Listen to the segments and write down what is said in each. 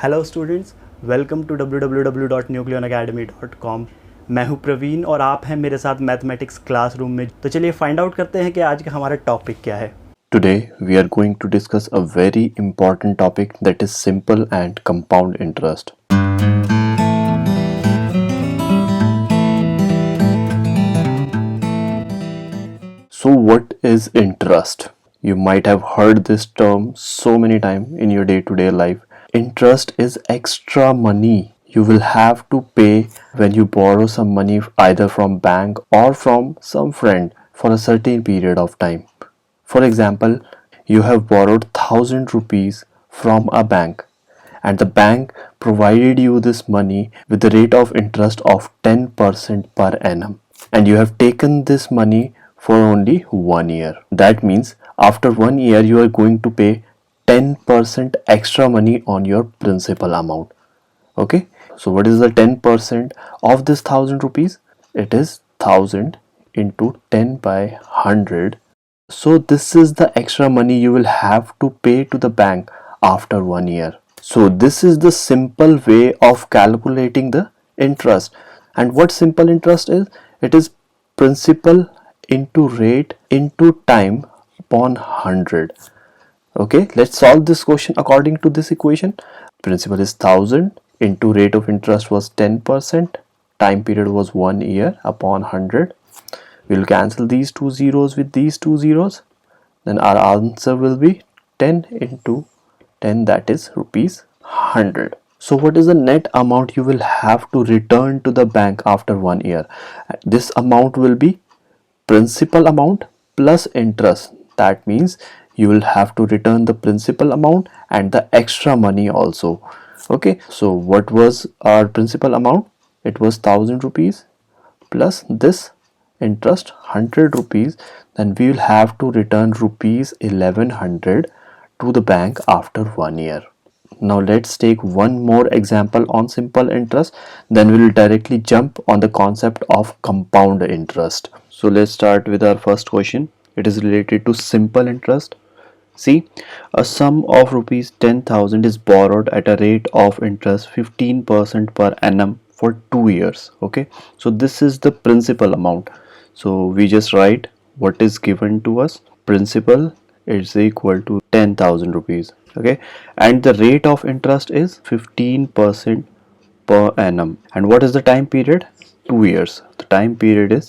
Hello students, welcome to www.nucleonacademy.com। मैं हूं प्रवीण और आप हैं मेरे साथ मैथमेटिक्स क्लासरूम में। तो चलिए फाइंड आउट करते हैं कि आज का हमारा टॉपिक क्या है। Today we are going to discuss a very important topic, that is simple and compound interest. So what is interest? You might have heard this term so many times in your day-to-day life. Interest is extra money you will have to pay when you borrow some money either from bank or from some friend for a certain period of time. For example, you have borrowed 1,000 rupees from a bank and the bank provided you this money with the rate of interest of 10% per annum, and you have taken this money for only 1 year. That means after 1 year you are going to pay 10% extra money on your principal amount. Okay, so what is the 10% of this 1,000 rupees? It is 1,000 into 10 by 100. So this is the extra money you will have to pay to the bank after 1 year. So this is the simple way of calculating the interest. And what simple interest is? It is principal into rate into time upon 100. Okay, let's solve this question according to this equation. Principal is 1,000 into rate of interest was 10%. Time period was 1 year upon 100. We'll cancel these two zeros with these two zeros. Then our answer will be 10 into 10, that is rupees 100. So what is the net amount you will have to return to the bank after 1 year? This amount will be principal amount plus interest. That means you will have to return the principal amount and the extra money also. Okay, so what was our principal amount? It was 1,000 rupees plus this interest 100 rupees. Then we will have to return rupees 1100 to the bank after 1 year. Now let's take one more example on simple interest, then we will directly jump on the concept of compound interest. So let's start with our first question. It is related to simple interest. See, a sum of rupees 10,000 is borrowed at a rate of interest 15% per annum for 2 years. Okay, so this is the principal amount. So we just write what is given to us. Principal is equal to 10,000 rupees. Okay, and the rate of interest is 15% per annum. And what is the time period? 2 years. The time period is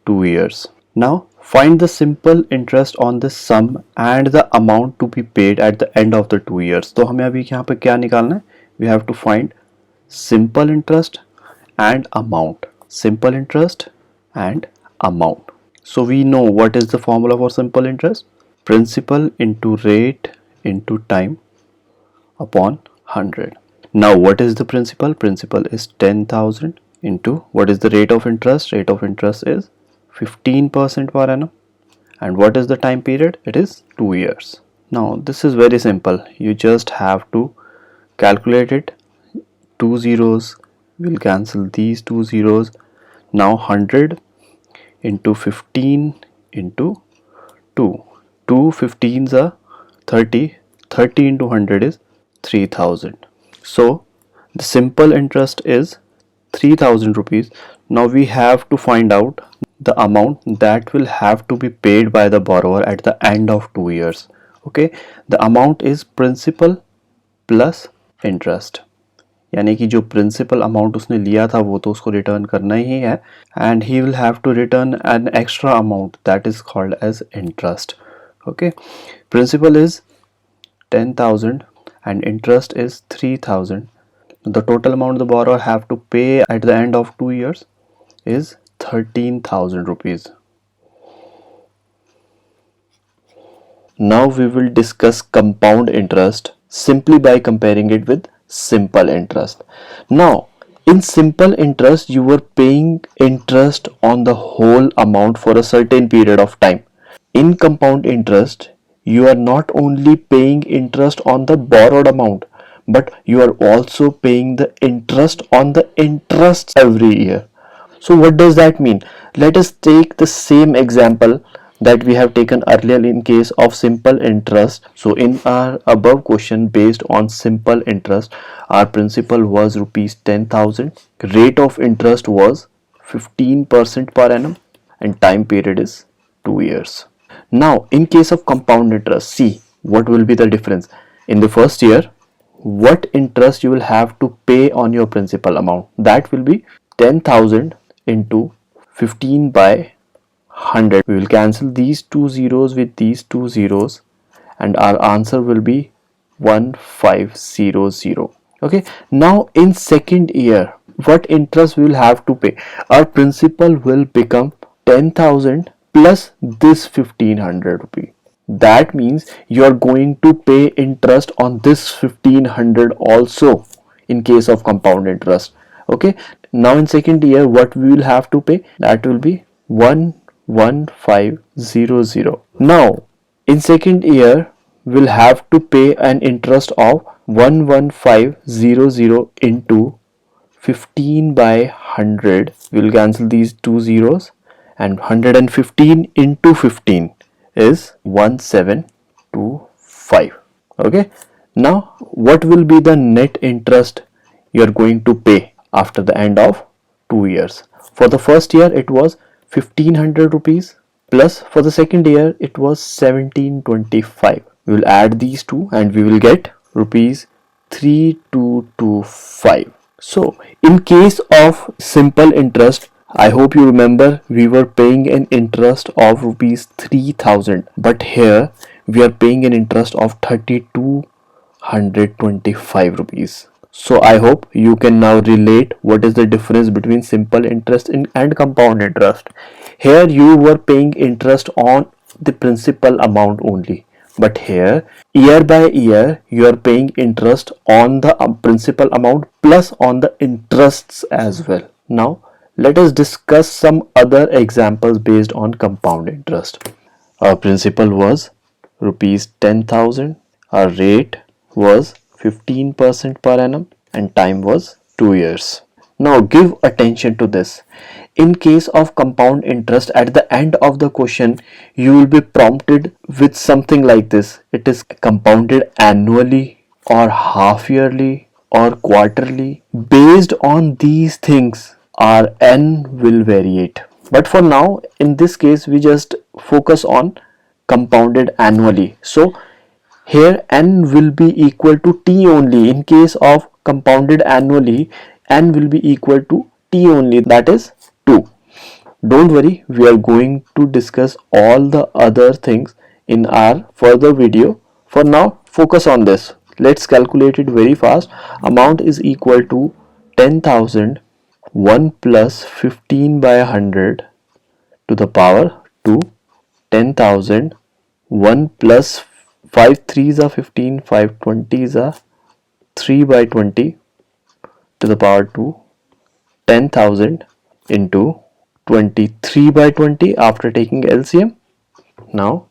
2 years. Now find the simple interest on this sum and the amount to be paid at the end of the 2 years. तो हमें अभी यहाँ पे क्या निकालना है? We have to find simple interest and amount. Simple interest and amount. So we know what is the formula for simple interest. Principal into rate into time upon 100. Now what is the principal? Principal is 10,000 into what is the rate of interest? Rate of interest is 15% per annum. And what is the time period? It is 2 years. Now this is very simple. You just have to calculate it. Two zeros will cancel these two zeros. Now 100 into 15 into 2. 2 15s are 30. 30 into 100 is 3,000. So the simple interest is 3,000 rupees. Now we have to find out the amount that will have to be paid by the borrower at the end of 2 years. Okay, the amount is principal plus interest. यानी कि जो principal amount उसने लिया था वो तो उसको return करना ही है, and he will have to return an extra amount that is called as interest. Okay, principal is 10,000 and interest is 3,000. The total amount the borrower have to pay at the end of 2 years is 13,000 rupees. Now we will discuss compound interest simply by comparing it with simple interest. Now in simple interest you were paying interest on the whole amount for a certain period of time. In compound interest you are not only paying interest on the borrowed amount, but you are also paying the interest on the interest every year. So what does that mean? Let us take the same example that we have taken earlier in case of simple interest. So in our above question, based on simple interest, our principal was rupees 10,000, rate of interest was 15% per annum, and time period is 2 years. Now in case of compound interest, see what will be the difference. In the first year, what interest you will have to pay on your principal amount, that will be 10,000 into 15 by 100. We will cancel these two zeros with these two zeros, and our answer will be 1500. Okay, now in second year, what interest we will have to pay? Our principal will become 10,000 plus this 1500 rupee. That means you are going to pay interest on this 1500 also in case of compound interest. Okay, now in second year, what we will have to pay? That will be 11500. Now in second year, we'll have to pay an interest of 11500 into 15 by 100. We'll cancel these two zeros, and 115 into 15 is 1725. Okay, now what will be the net interest you are going to pay after the end of 2 years? For the first year it was 1500 rupees, plus for the second year it was 1725. We will add these two and we will get rupees 3225. So in case of simple interest, I hope you remember we were paying an interest of rupees 3000, but here we are paying an interest of 3225 rupees. So I hope you can now relate what is the difference between simple interest and compound interest. Here you were paying interest on the principal amount only, but here year by year you are paying interest on the principal amount plus on the interests as well. Now let us discuss some other examples based on compound interest. Our principal was rupees 10,000, our rate was 15% per annum, and time was 2 years. Now give attention to this. In case of compound interest, at the end of the question you will be prompted with something like this. It is compounded annually or half yearly or quarterly. Based on these things, our n will variate. But for now, in this case, we just focus on compounded annually. So here n will be equal to t only. In case of compounded annually, n will be equal to t only, that is 2. Don't worry, we are going to discuss all the other things in our further video. For now, focus on this. Let's calculate it very fast. Amount is equal to 10,000, 1 plus 15 by 100 to the power 2, 10,000, 1 plus 5 3s are 15, 5 20s are 3 by 20 to the power 2, 10,000 into 23 by 20 after taking LCM. Now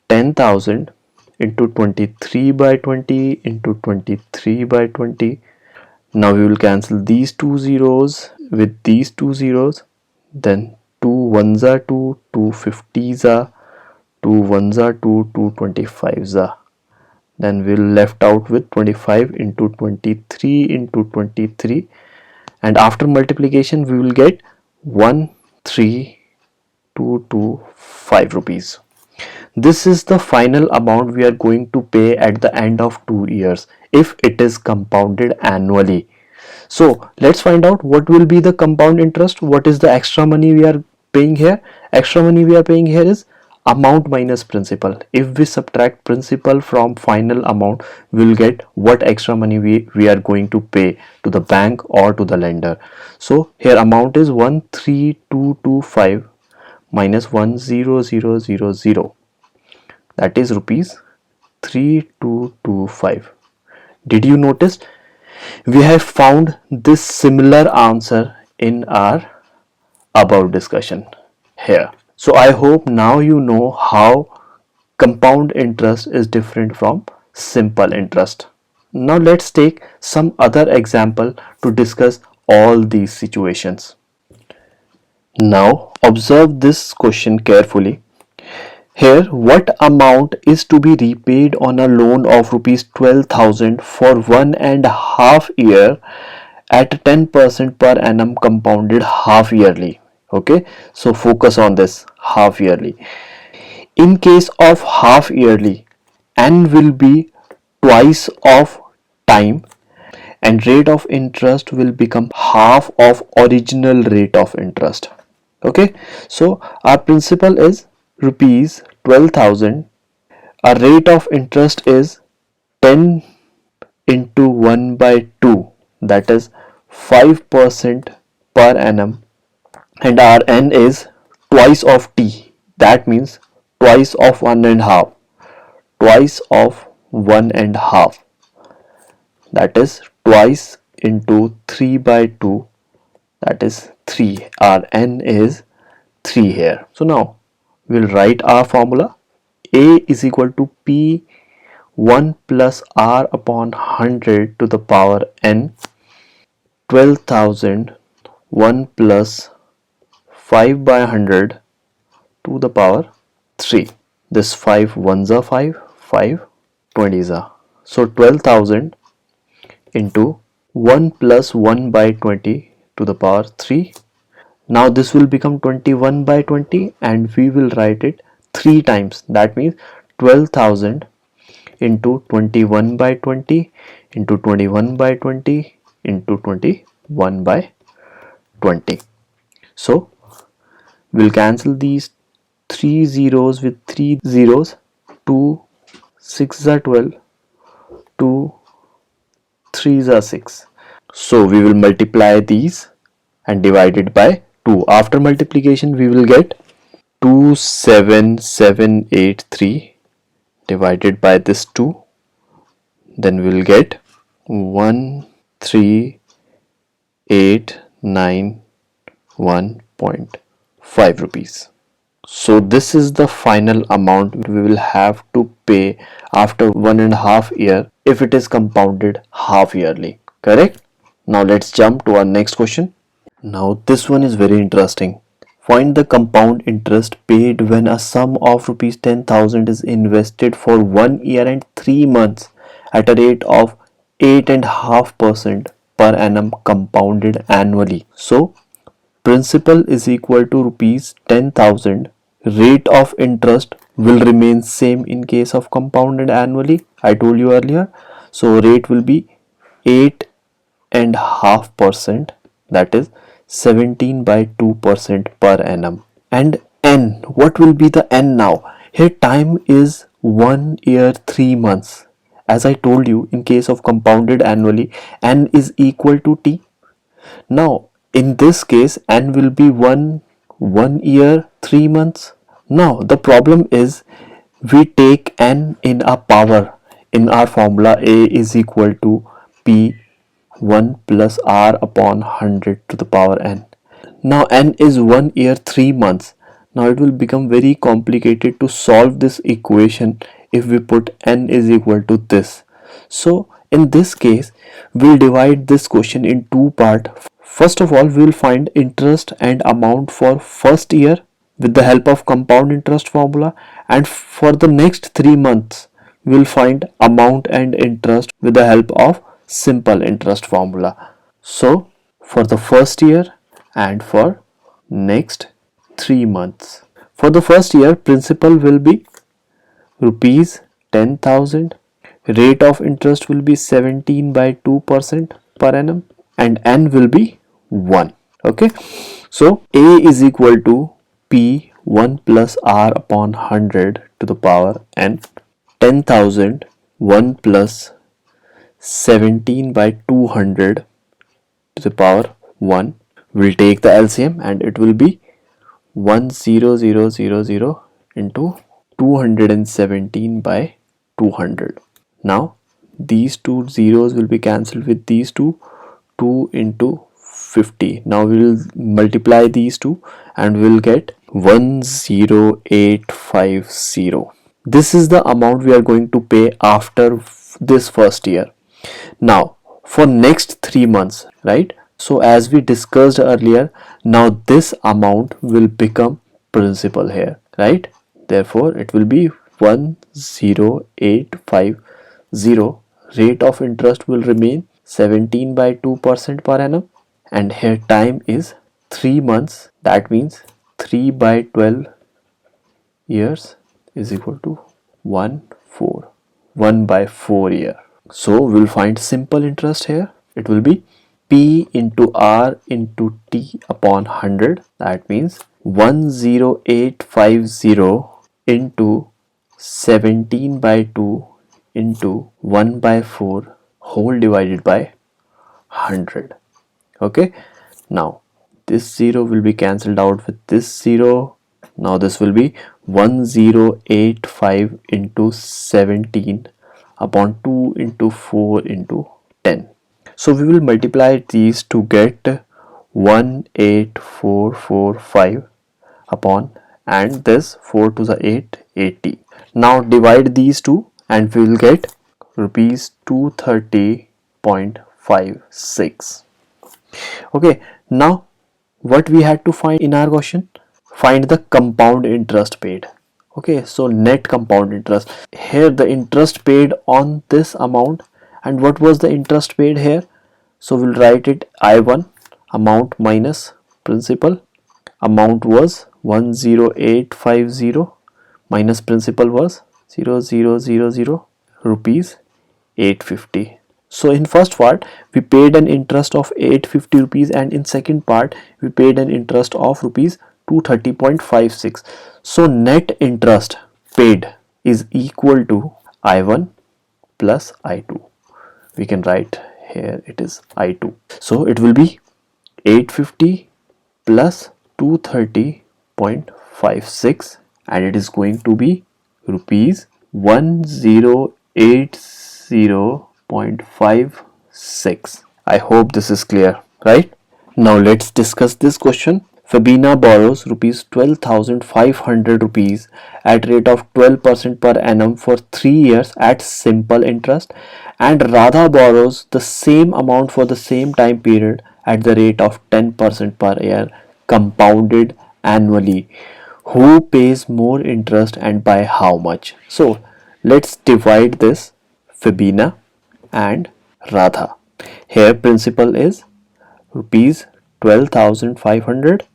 10,000 into 23 by 20 into 23 by 20. Now we will cancel these two zeros with these two zeros. Then 2 1s are 2, 2 50s are 2 1s are 2, 2 25s are. Then we'll left out with 25 into 23 into 23, and after multiplication we will get 13,225 rupees. This is the final amount we are going to pay at the end of 2 years if it is compounded annually. So let's find out what will be the compound interest. What is the extra money we are paying here? Extra money we are paying here is amount minus principal. If we subtract principal from final amount, we will get what extra money we are going to pay to the bank or to the lender. So here amount is 13,225 minus 10000, that is rupees 3225. Did you notice we have found this similar answer in our above discussion here? So I hope now you know how compound interest is different from simple interest. Now let's take some other example to discuss all these situations. Now observe this question carefully. Here, what amount is to be repaid on a loan of rupees 12,000 for 1.5 year at 10% per annum compounded half yearly? Okay, so focus on this half yearly. In case of half yearly, N will be twice of time and rate of interest will become half of original rate of interest. Okay, so our principal is rupees 12,000. Our rate of interest is 10 into 1 by 2, that is 5% per annum, and our n is twice of t, that means twice of 1.5, twice of 1.5, that is twice into 3 by 2, that is 3. Our n is 3 here. So now we'll write our formula. A is equal to P 1 plus R upon 100 to the power n. 12,000 1 plus 5 by 100 to the power 3. This 5 ones are 5, 5 20s are. So 12,000 into 1 plus 1 by 20 to the power 3. Now this will become 21 by 20 and we will write it 3 times. That means 12,000 into 21 by 20 into 21 by 20 into 21 by 20. So we'll cancel these 3 zeros with 3 zeros. 2 6 are 12, 2 3s are 6. So we will multiply these and divide it by 2. After multiplication we will get 27783 divided by this 2. Then we will get 13,891.5 rupees. So this is the final amount we will have to pay after 1.5 year if it is compounded half yearly. Correct? Now let's jump to our next question. Now this one is very interesting. Find the compound interest paid when a sum of rupees 10,000 is invested for 1 year and 3 months at a rate of 8.5% per annum compounded annually. So principal is equal to rupees 10,000. Rate of interest will remain same in case of compounded annually. I told you earlier. So rate will be 8.5%, that is 17 by 2% per annum. And n, what will be the n now? Here time is 1 year 3 months. As I told you, in case of compounded annually, n is equal to t. Now in this case n will be 1 year 3 months. Now the problem is we take n in a power. In our formula, a is equal to p 1 plus r upon 100 to the power n. Now n is 1 year 3 months. Now it will become very complicated to solve this equation if we put n is equal to this. So in this case we'll divide this question in two parts. First of all, we will find interest and amount for first year with the help of compound interest formula, and for the next 3 months we will find amount and interest with the help of simple interest formula. So for the first year and for next 3 months. For the first year, principal will be rupees 10,000. Rate of interest will be 17 by 2% per annum and n will be 1. Okay, so a is equal to p 1 plus r upon 100 to the power n. 10,000 1 plus 17 by 200 to the power 1. We'll take the LCM and it will be 10000 into 217 by 200. Now these two zeros will be cancelled with these two. 2 into 50. Now we will multiply these two and we will get 10850. This is the amount we are going to pay after this first year. Now for next 3 months, right? So as we discussed earlier, now this amount will become principal here, right? Therefore, it will be 10850. Rate of interest will remain 17 by 2% per annum. And here time is 3 months. That means 3 by 12 years is equal to 1 4. 1 by 4 year. So we'll find simple interest here. It will be P into R into T upon 100. That means 10850 into 17 by 2 into 1 by 4 whole divided by 100. Okay, now this 0 will be cancelled out with this 0. Now this will be 1085 into 17 upon 2 into 4 into 10. So we will multiply these to get 18445 upon, and this 4 to the 8, 80. Now divide these two and we will get rupees 230.56. Okay, now what we had to find in our question? Find the compound interest paid. Okay, so net compound interest. Here the interest paid on this amount, and what was the interest paid here? So we'll write it I1, amount minus principal. Amount was 10850 minus principal was 0000 rupees 850. So in first part we paid an interest of 850 rupees, and in second part we paid an interest of rupees 230.56. So net interest paid is equal to I1 plus I2. We can write here it is I2. So it will be 850 plus 230.56, and it is going to be rupees 1080.56. I hope this is clear, right? Now let's discuss this question. Fabina borrows rupees 12,500 rupees at rate of 12% per annum for 3 years at simple interest, and Radha borrows the same amount for the same time period at the rate of 10% per year compounded annually. Who pays more interest and by how much? So let's divide this Fabina and Radha. Here principal is rupees 12,500.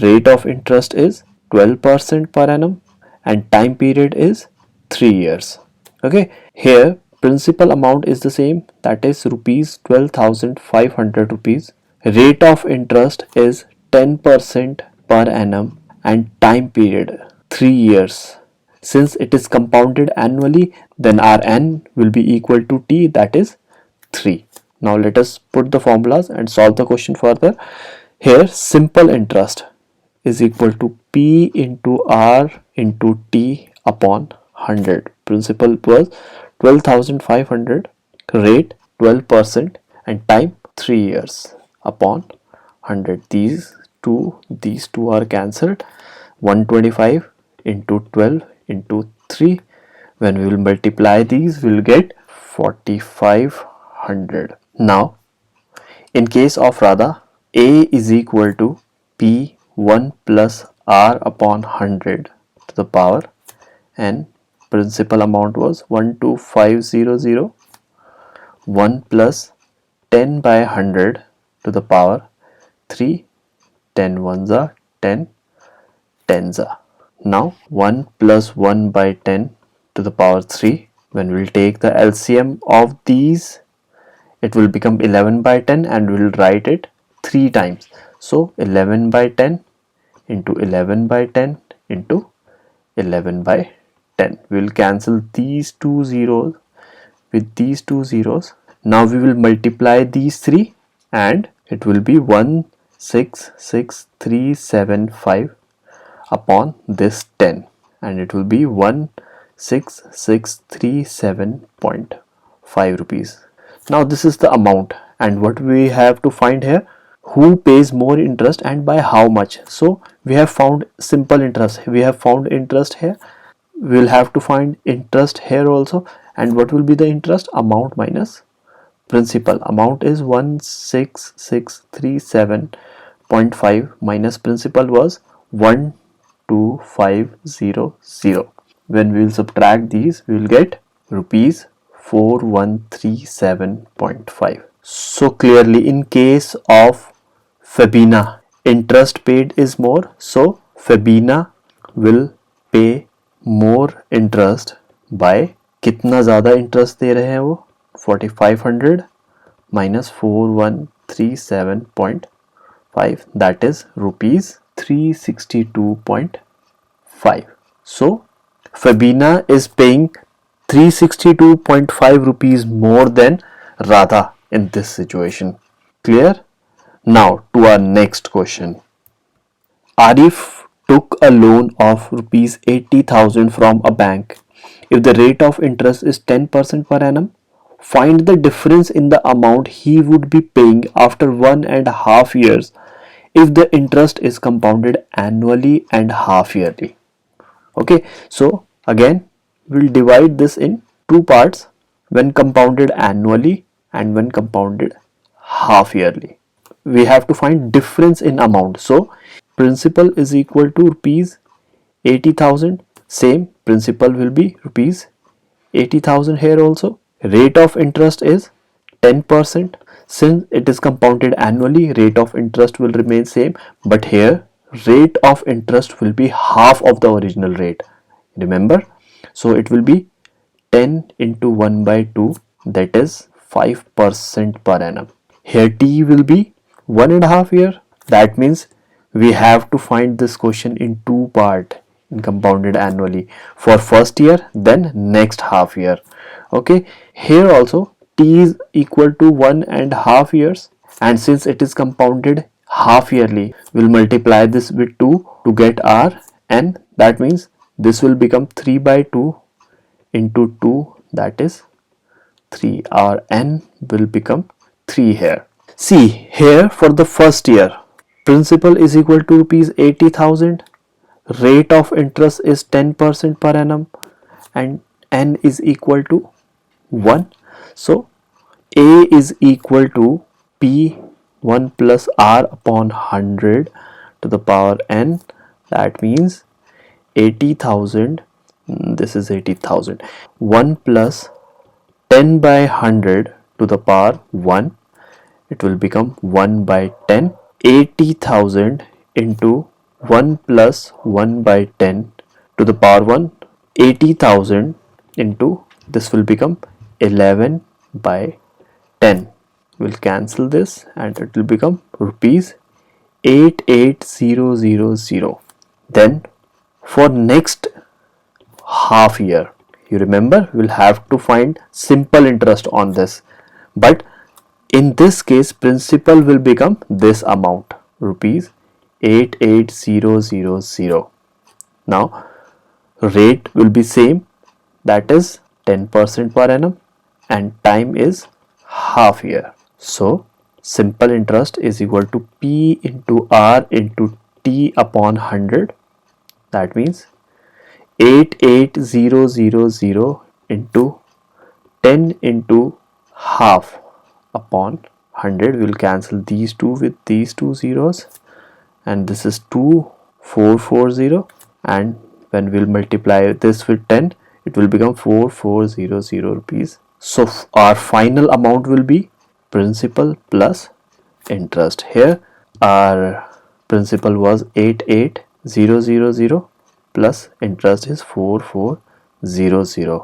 Rate of interest is 12% per annum and time period is 3 years. Okay, here principal amount is the same, that is rupees 12,500 rupees. Rate of interest is 10% per annum and time period 3 years. Since it is compounded annually, then our n will be equal to t, that is 3. Now let us put the formulas and solve the question further. Here simple interest is equal to P into R into T upon 100. Principal was 12,500, rate 12% and time 3 years upon 100. These two are cancelled. 125 into 12 into 3. When we will multiply these, we will get 4,500. Now, in case of Radha, A is equal to P1 plus R upon 100 to the power n. Principal amount was 12500. 1 plus 10 by 100 to the power 3. 10 ones are 10, 10s are. Now 1 plus 1 by 10 to the power 3. When we will take the LCM of these, it will become 11 by 10 and we will write it 3 times. So 11 by 10 into 11 by 10 into 11 by 10. We will cancel these two zeros with these two zeros. Now we will multiply these three and it will be 166,375 upon this 10, and it will be 16637.5 rupees. Now this is the amount, and what we have to find here, who pays more interest and by how much. So we have found simple interest, we have found interest here, we will have to find interest here also. And what will be the interest? Amount minus principal. Amount is 16637.5 minus principal was 1 42500. When we will subtract these, we will get rupees 4137.5. So clearly, in case of Fabina, interest paid is more, so Fabina will pay more interest by कितना ज़्यादा interest दे रहे हैं वो 4500 minus 4137.5, that is rupees 362.5. So Fabina is paying 362.5 rupees more than Radha in this situation. Clear? Now to our next question. Arif took a loan of rupees 80,000 from a bank. If the rate of interest is 10% per annum, find the difference in the amount he would be paying after 1.5 years if the interest is compounded annually and half yearly. Okay, so again we'll divide this in two parts, when compounded annually and when compounded half yearly. We have to find difference in amount. So principal is equal to rupees 80,000. Same principal will be rupees 80,000 here also. Rate of interest is 10%. Since it is compounded annually, rate of interest will remain same, but here rate of interest will be half of the original rate. Remember? So it will be 10 into 1 by 2, that is 5% per annum. Here T will be 1.5 year. That means we have to find this question in two part, in compounded annually, for first year then next half year. Okay, here also T is equal to 1.5 years, and since it is compounded half yearly, we'll multiply this with 2 to get our n. That means this will become 3 by 2 into 2, that is 3. Our n will become 3 here. See here, for the first year, principal is equal to rupees 80,000, rate of interest is 10% per annum, and n is equal to 1. So A is equal to P 1 plus R upon 100 to the power n. That means 80,000, this is 80,000, 1 plus 10 by 100 to the power 1, it will become 1 by 10. 80,000 into 1 plus 1 by 10 to the power 1, 80,000 into, this will become 11 by 10. We'll cancel this and it will become rupees 88,000. Then for next half year, you remember, we'll have to find simple interest on this, but in this case principal will become this amount, rupees 88,000. Now rate will be same, that is 10% per annum, and time is half year. So simple interest is equal to P into R into T upon 100. That means 88,000 into 10 into half upon 100. We will cancel these two with these two zeros, and this is 2440, and when we'll multiply this with 10, it will become 4400 rupees. So our final amount will be principal plus interest. Here our principal was 88,000 plus interest is 4400,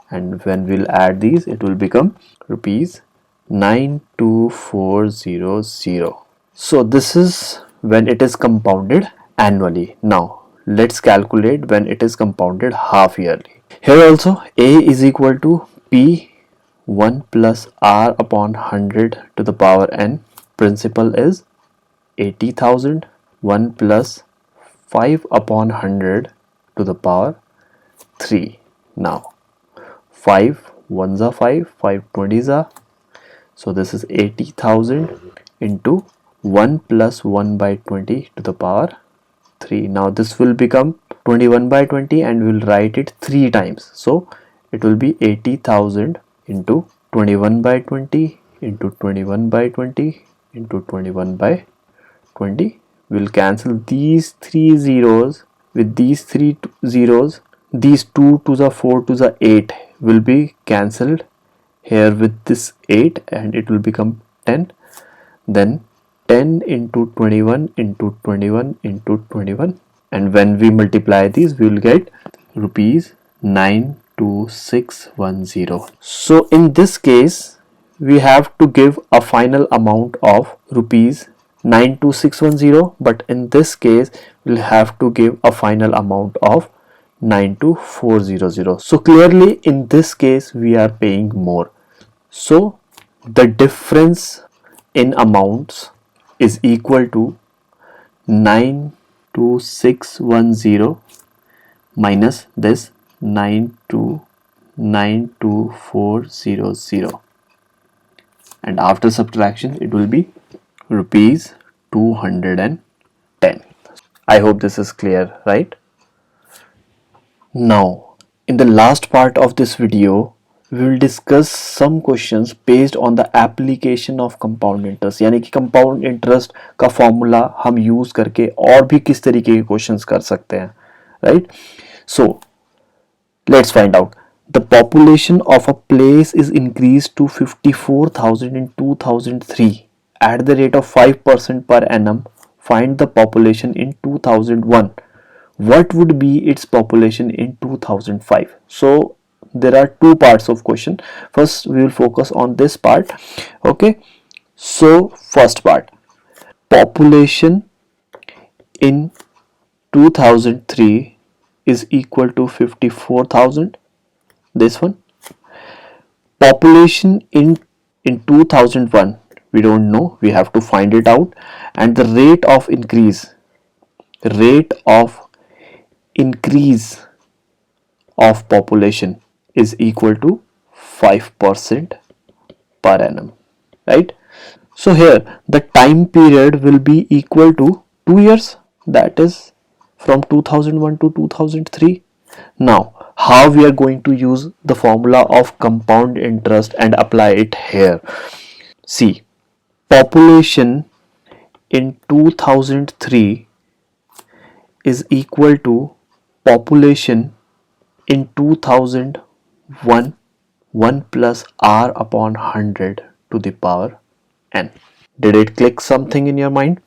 and when we'll add these, it will become rupees 92,400. So this is when it is compounded annually. Now let's calculate when it is compounded half yearly. Here also A is equal to P 1 plus R upon 100 to the power n. Principal is 80,000, 1 plus 5 upon 100 to the power 3. Now 5 1s are 5, 5 20s are, so this is 80,000 into 1 plus 1 by 20 to the power 3. Now this will become 21 by 20 and we will write it 3 times. So it will be 80,000 into 21 by 20 into 21 by 20 into 21 by 20. We will cancel these 3 zeros with these three zeros, these 2 to the 4 to the 8 will be cancelled here with this 8 and it will become 10. Then 10 into 21 into 21 into 21, and when we multiply these we will get rupees 92610. So in this case we have to give a final amount of rupees 92610, but in this case we'll have to give a final amount of 92400. So clearly in this case we are paying more. So the difference in amounts is equal to 92610 minus this 92400, and after subtraction it will be rupees 210. I hope this is clear, right? Now, in the last part of this video, we will discuss some questions based on the application of compound interest. यानी कि compound interest का formula हम use करके और भी किस तरीके के questions कर सकते हैं, right? So, let's find out. The population of a place is increased to 54,000 in 2003 at the rate of 5% per annum. Find the population in 2001. What would be its population in 2005? So there are two parts of question. First we will focus on this part. Okay, so first part, population in 2003 is equal to 54,000. This one. Population in 2001 we don't know, we have to find it out. And the rate of increase of population is equal to 5% per annum, right? So here the time period will be equal to 2 years, that is from 2001 to 2003. Now how we are going to use the formula of compound interest and apply it here? See, population in 2003 is equal to population in 2001, 1 plus r upon 100 to the power n. Did it click something in your mind?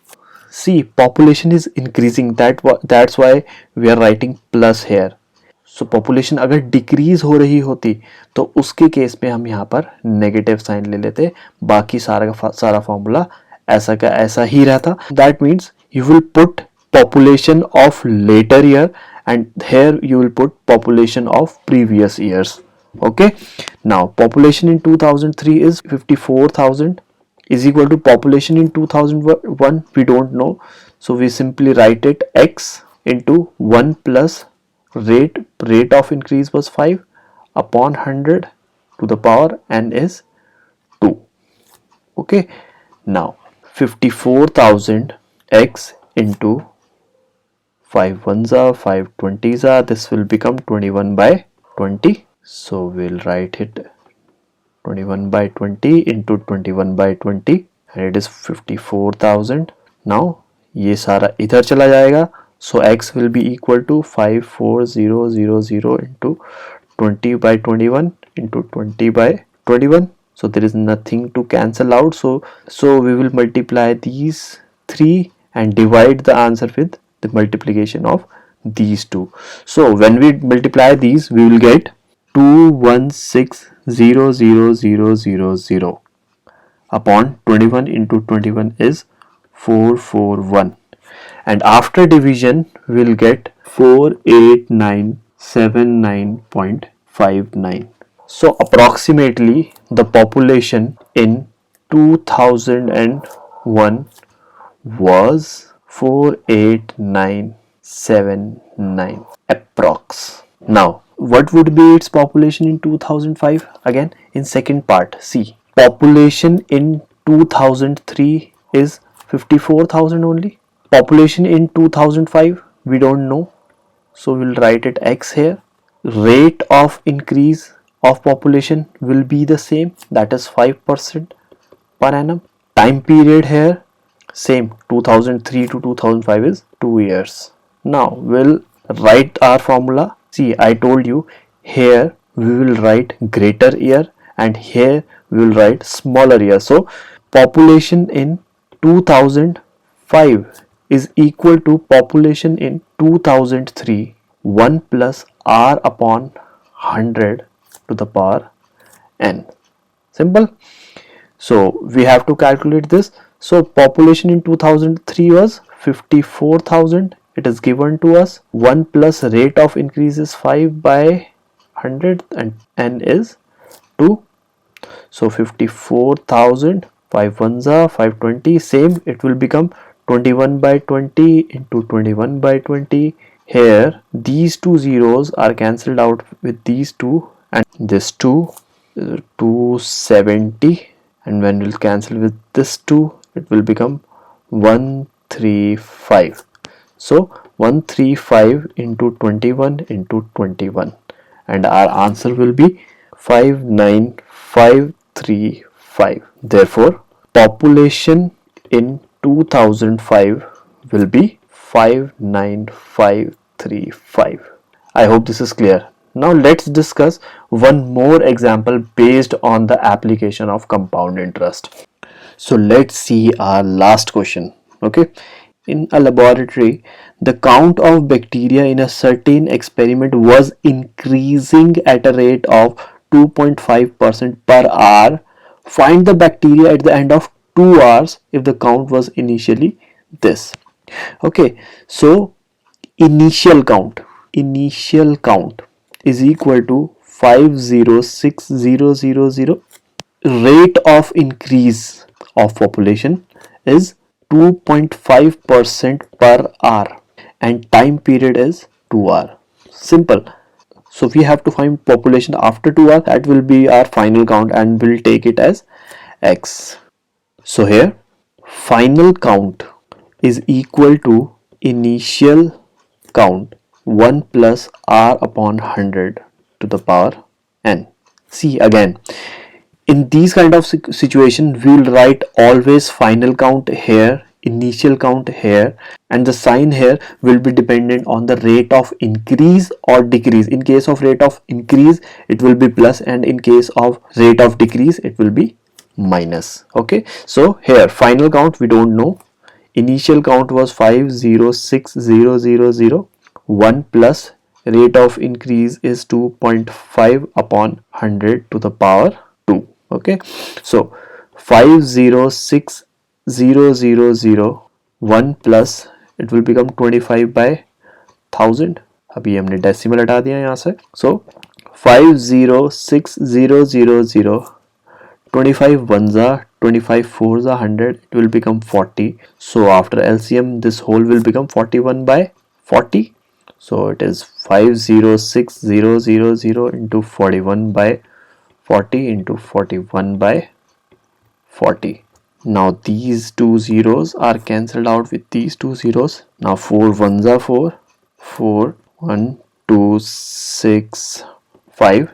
See, population is increasing, that's why we are writing plus here. So population अगर decrease हो रही होती तो उसके case में हम यहाँ पर नेगेटिव साइन ले लेते, बाकी सारा फॉर्मूला ऐसा का ऐसा ही रहता. That means you will put population of later year and here you will put population of previous years. Okay, now population in 2003 is 54,000 is equal to population in 2001 we don't know, so we simply write it x into 1 plus rate of increase was 5 upon 100 to the power n is 2. Okay, now 54,000 x into 5 ones are 5 20s are, this will become 21 by 20. So we'll write it 21 by 20 into 21 by 20 and it is 54,000. Now ये सारा इधर चला जाएगा, so x will be equal to 54000 into 20 by 21 into 20 by 21. So there is nothing to cancel out, so we will multiply these three and divide the answer with the multiplication of these two. So when we multiply these we will get 216,00000 upon 21 into 21 is 441, and after division we will get 48979.59. So approximately the population in 2001 was 48979 approx. Now what would be its population in 2005? Again in second part, see, population in 2003 is 54,000 only. Population in 2005 we don't know, so we'll write it x here. Rate of increase of population will be the same, that is 5% per annum. Time period here same, 2003 to 2005 is 2 years. Now we'll write our formula. See, I told you here we will write greater year and here we will write smaller year. So population in 2005 is equal to population in 2003, 1 plus r upon 100 to the power n. Simple. So we have to calculate this. So population in 2003 was 54,000. It is given to us. 1 plus rate of increase is 5 by 100 and n is 2. So 54,000, 5 ones are 520. Same, it will become 21 by 20 into 21 by 20. Here these two zeros are cancelled out with these two, and this 270, and when we'll cancel with this 2, it will become 135. So 135 into 21 into 21, and our answer will be 59535. Therefore population in 2005 will be 59535. I hope this is clear. Now let's discuss one more example based on the application of compound interest. So let's see our last question. Okay, in a laboratory, the count of bacteria in a certain experiment was increasing at a rate of 2.5% per hour. Find the bacteria at the end of 2 hours if the count was initially this. Okay, so initial count is equal to 506000. Rate of increase of population is 2.5% per hour and time period is 2 hours. Simple. So we have to find population after 2 hours. That will be our final count and we'll take it as x. So here final count is equal to initial count 1 plus r upon 100 to the power n. See, again, in these kind of situation we will write always final count here, initial count here, and the sign here will be dependent on the rate of increase or decrease. In case of rate of increase it will be plus, and in case of rate of decrease it will be minus. Okay, so here final count we don't know. Initial count was 506000. 1 plus rate of increase is 2.5 upon 100 to the power 2. Okay, so 506000, 1 plus it will become 25 by 1000. अभी हमने decimal हटा दिया यहाँ से. So 506000, 25 ones are 25 fours are 100, it will become 40. So after LCM this whole will become 41 by 40. So it is 506000 into 41 by 40 into 41 by 40. Now these two zeros are cancelled out with these two zeros. Now 4 ones are 4, 4, 1, 2, 6, 5.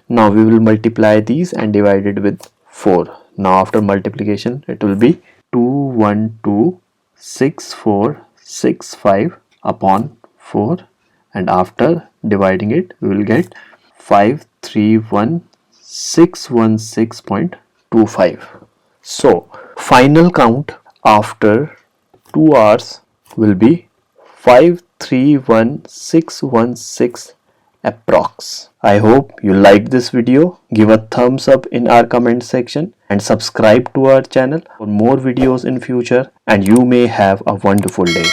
Now we will multiply these and divide it with 4. Now after multiplication it will be 2126465 upon 4, and after dividing it we will get 531616.25. So final count after 2 hours will be 531616 approx. I hope you liked this video. Give a thumbs up in our comment section and subscribe to our channel for more videos in future, and you may have a wonderful day.